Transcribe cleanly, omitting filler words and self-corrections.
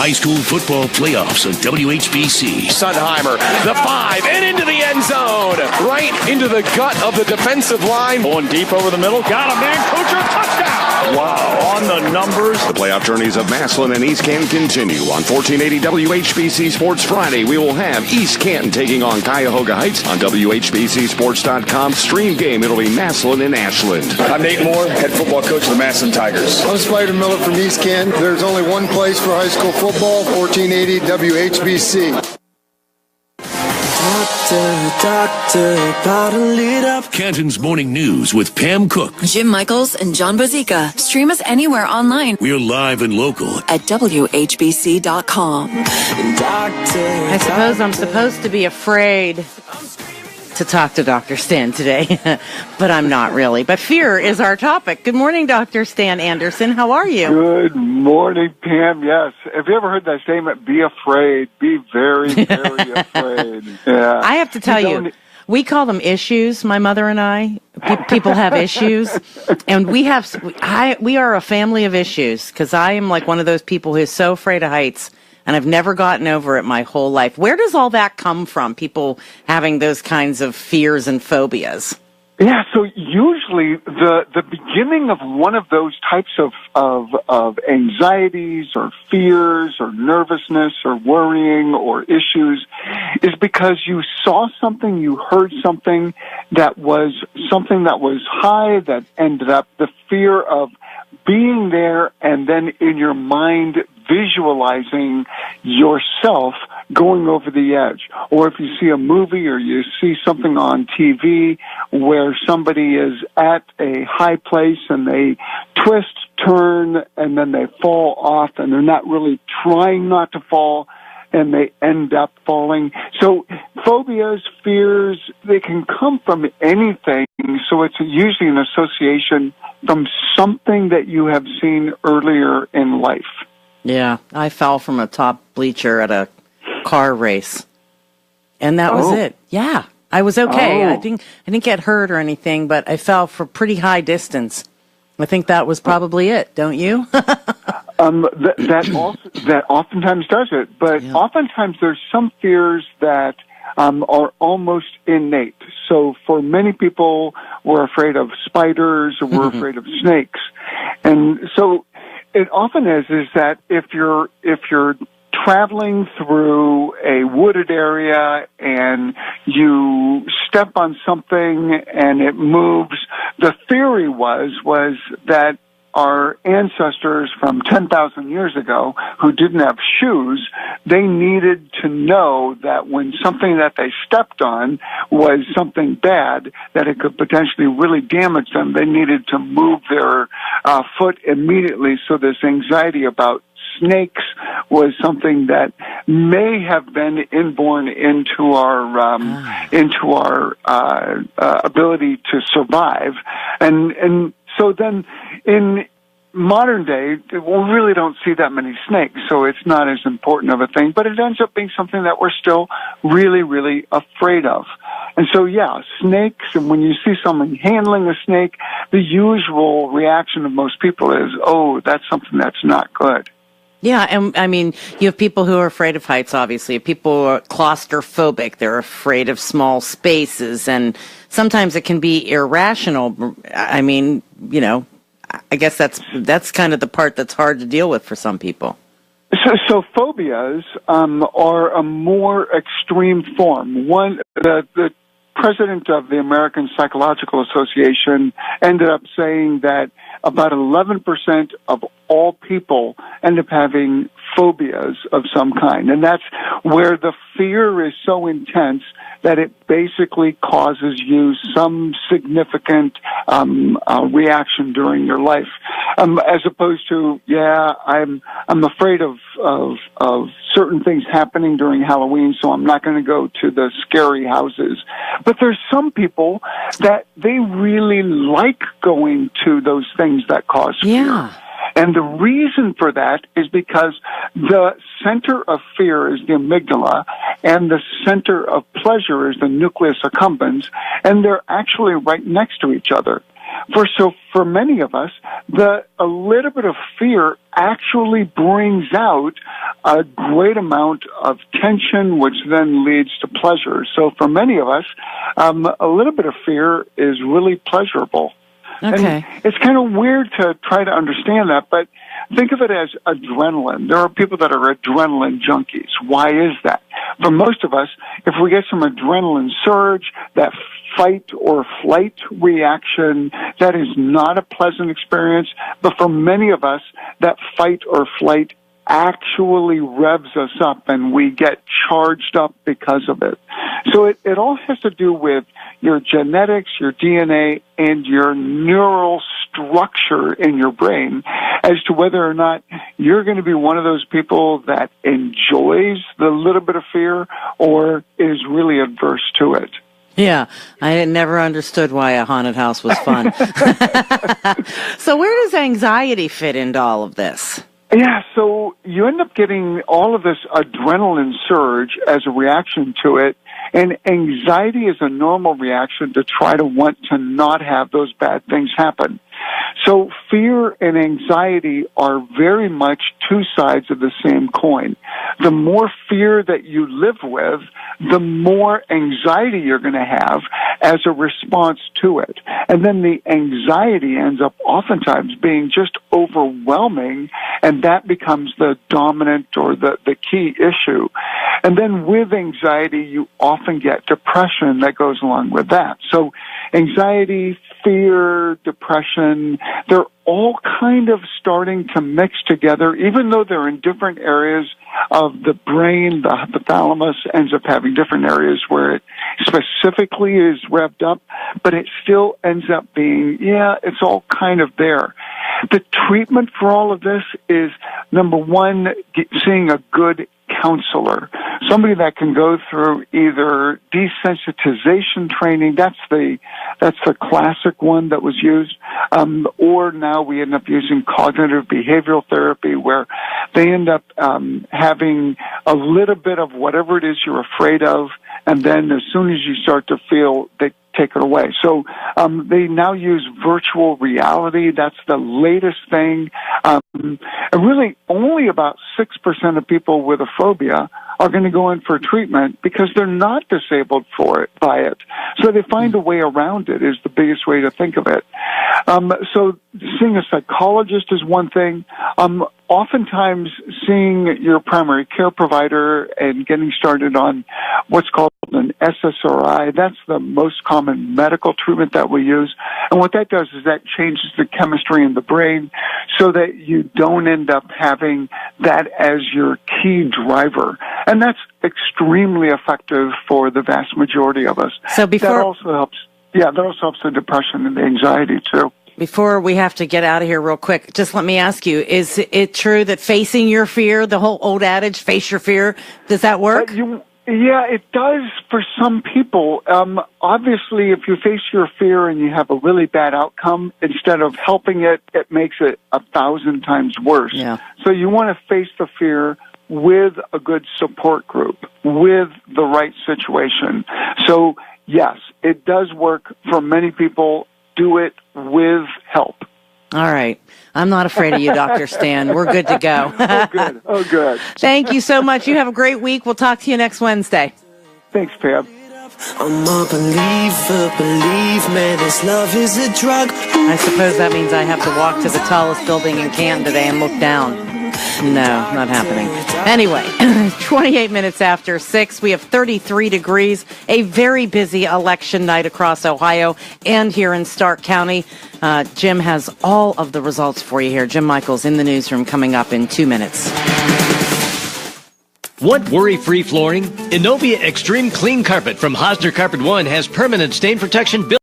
high school football playoffs on WHBC. Sunheimer, the 5, and into the end zone. Right into the gut of the defensive line. Going deep over the middle. Got a man. Coacher, touchdown. Wow, on the numbers. The playoff journeys of Massillon and East Canton continue. On 1480 WHBC Sports Friday, we will have East Canton taking on Cuyahoga Heights. On WHBCSports.com stream game, it'll be Massillon and Ashland. I'm Nate Moore, head football coach of the Massillon Tigers. I'm Spider Miller from East Canton. There's only one place for high school football, 1480 WHBC. Doctor, bottle it up. Canton's Morning News with Pam Cook, Jim Michaels, and John Bozica. Stream us anywhere online. We're live and local at WHBC.com. I suppose I'm supposed to be afraid to talk to Dr. Stan today, but I'm not really. But fear is our topic. Good morning, Dr. Stan Anderson. How are you? Good morning, Pam. Yes. Have you ever heard that statement, be afraid, be very, very afraid? Yeah. I have to tell you, we call them issues, my mother and I. People have issues, and we are a family of issues, because I am like one of those people who is so afraid of heights. And I've never gotten over it my whole life. Where does all that come from, people having those kinds of fears and phobias? Yeah, so usually the beginning of one of those types of anxieties or fears or nervousness or worrying or issues is because you saw something, you heard something that was high, that ended up the fear of being there, and then in your mind visualizing yourself going over the edge. Or if you see a movie or you see something on TV where somebody is at a high place and they twist, turn, and then they fall off, and they're not really trying not to fall, and they end up falling. So phobias, fears, they can come from anything. So it's usually an association from something that you have seen earlier in life. Yeah, I fell from a top bleacher at a car race, and that was it. Yeah, I was okay. I didn't get hurt or anything, but I fell for pretty high distance. I think that was probably it. Don't you? That oftentimes does it, but oftentimes there's some fears that are almost innate. So for many people, we're afraid of spiders or we're afraid of snakes, and so it often is that if you're traveling through a wooded area and you step on something and it moves, the theory was that our ancestors from 10,000 years ago who didn't have shoes, they needed to know that when something that they stepped on was something bad, that it could potentially really damage them, they needed to move their foot immediately. So this anxiety about snakes was something that may have been inborn into our ability to survive, and so then in modern day, we really don't see that many snakes, so it's not as important of a thing, but it ends up being something that we're still really, really afraid of. And so, yeah, snakes, and when you see someone handling a snake, the usual reaction of most people is, oh, that's something that's not good. Yeah, and I mean, you have people who are afraid of heights, obviously. People who are claustrophobic. They're afraid of small spaces, and sometimes it can be irrational. I mean, you know, I guess that's kind of the part that's hard to deal with for some people. So phobias are a more extreme form. The president of the American Psychological Association ended up saying that about 11% of all people end up having phobias of some kind. And that's where the fear is so intense that it basically causes you some significant reaction during your life, as opposed to, I'm afraid of certain things happening during Halloween, so I'm not going to go to the scary houses. But there's some people that they really like going to those things that cause fear. And the reason for that is because the center of fear is the amygdala, and the center of pleasure is the nucleus accumbens, and they're actually right next to each other. For many of us, a little bit of fear actually brings out a great amount of tension, which then leads to pleasure. So for many of us, a little bit of fear is really pleasurable. Okay. And it's kind of weird to try to understand that, but think of it as adrenaline. There are people that are adrenaline junkies. Why is that? For most of us, if we get some adrenaline surge, that fight or flight reaction, that is not a pleasant experience. But for many of us, that fight or flight actually revs us up and we get charged up because of it. So it all has to do with your genetics, your DNA, and your neural structure in your brain as to whether or not you're going to be one of those people that enjoys the little bit of fear or is really adverse to it. Yeah, I never understood why a haunted house was fun. So where does anxiety fit into all of this? Yeah, so you end up getting all of this adrenaline surge as a reaction to it, and anxiety is a normal reaction to try to want to not have those bad things happen. So fear and anxiety are very much two sides of the same coin. The more fear that you live with, the more anxiety you're going to have as a response to it. And then the anxiety ends up oftentimes being just overwhelming, and that becomes the dominant or the key issue. And then with anxiety, you often get depression that goes along with that. So anxiety, fear, depression, they're all kind of starting to mix together, even though they're in different areas of the brain. The hypothalamus ends up having different areas where it specifically is revved up, but it still ends up being, it's all kind of there. The treatment for all of this is, number one, seeing a good counselor, somebody that can go through either desensitization training, that's the classic one that was used, or now we end up using cognitive behavioral therapy, where they end up having a little bit of whatever it is you're afraid of, and then as soon as you start to feel, they take it away. So they now use virtual reality. That's the latest thing. And really only about 6% of people with a phobia are going to go in for treatment because they're not disabled by it. So they find a way around it is the biggest way to think of it. So seeing a psychologist is one thing. Oftentimes seeing your primary care provider and getting started on what's called an SSRI, that's the most common medical treatment that we use. And what that does is that changes the chemistry in the brain so that you don't end up having that as your key driver. And that's extremely effective for the vast majority of us. So that also helps the depression and the anxiety too. Before we have to get out of here real quick, just let me ask you, is it true that facing your fear, the whole old adage, face your fear, does that work? Yeah, it does for some people. Obviously, if you face your fear and you have a really bad outcome, instead of helping it, it makes it 1,000 times worse. Yeah. So you want to face the fear with a good support group, with the right situation. So, yes, it does work for many people. Do it with help. All right. I'm not afraid of you, Dr. Stan. We're good to go. Oh, good. Oh, good. Thank you so much. You have a great week. We'll talk to you next Wednesday. Thanks, Pam. I'm a believer, believe me, this love is a drug. I suppose that means I have to walk to the tallest building in Canton today and look down. No, not happening. Anyway, 28 minutes after 6, we have 33 degrees, a very busy election night across Ohio and here in Stark County. Jim has all of the results for you here. Jim Michaels in the newsroom coming up in 2 minutes. Want worry-free flooring? Innovia Extreme Clean Carpet from Hosner Carpet One has permanent stain protection built